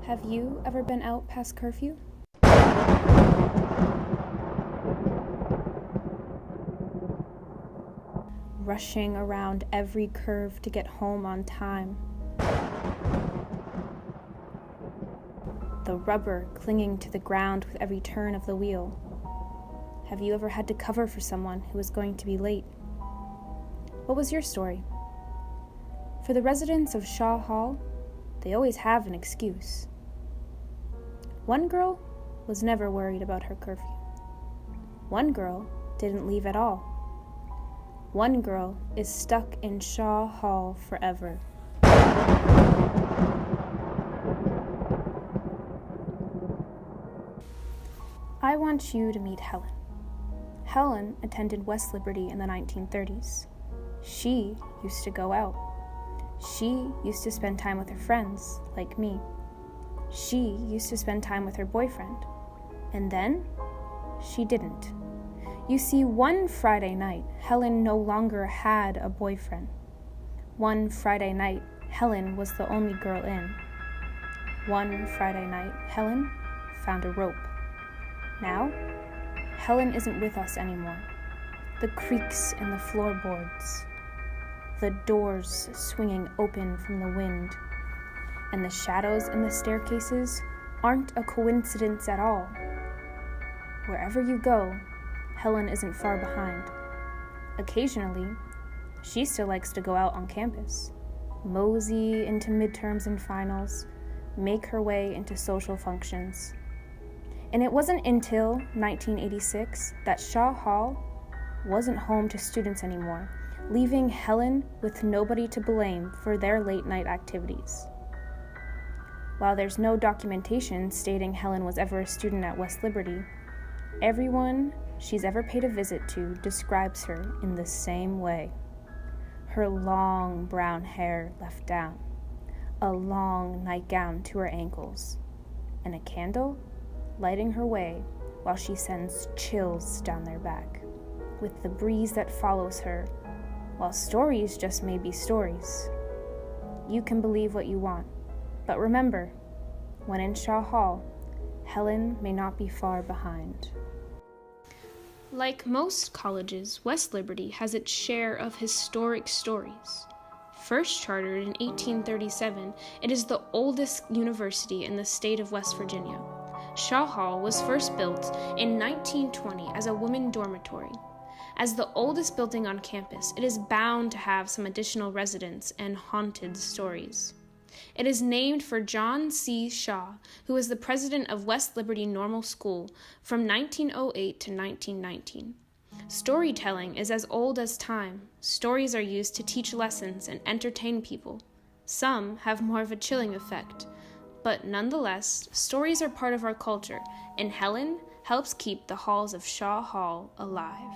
Have you ever been out past curfew? Rushing around every curve to get home on time. The rubber clinging to the ground with every turn of the wheel. Have you ever had to cover for someone who was going to be late? What was your story? For the residents of Shaw Hall, they always have an excuse. One girl was never worried about her curfew. One girl didn't leave at all. One girl is stuck in Shaw Hall forever. I want you to meet Helen. Helen attended West Liberty in the 1930s. She used to go out. She used to spend time with her friends, like me. She used to spend time with her boyfriend. And then, she didn't. You see, one Friday night, Helen no longer had a boyfriend. One Friday night, Helen was the only girl in. One Friday night, Helen found a rope. Now, Helen isn't with us anymore. The creaks in the floorboards, the doors swinging open from the wind, and the shadows in the staircases aren't a coincidence at all. Wherever you go, Helen isn't far behind. Occasionally, she still likes to go out on campus, mosey into midterms and finals, make her way into social functions. And it wasn't until 1986 that Shaw Hall wasn't home to students anymore, leaving Helen with nobody to blame for their late-night activities. While there's no documentation stating Helen was ever a student at West Liberty, everyone she's ever paid a visit to describes her in the same way. Her long brown hair left down, a long nightgown to her ankles, and a candle lighting her way while she sends chills down their back, with the breeze that follows her, while stories just may be stories. You can believe what you want, but remember, when in Shaw Hall, Helen may not be far behind. Like most colleges, West Liberty has its share of historic stories. First chartered in 1837, it is the oldest university in the state of West Virginia. Shaw Hall was first built in 1920 as a women dormitory. As the oldest building on campus, it is bound to have some additional residents and haunted stories. It is named for John C. Shaw, who was the president of West Liberty Normal School from 1908 to 1919. Storytelling is as old as time. Stories are used to teach lessons and entertain people. Some have more of a chilling effect. But nonetheless, stories are part of our culture, and Helen helps keep the halls of Shaw Hall alive.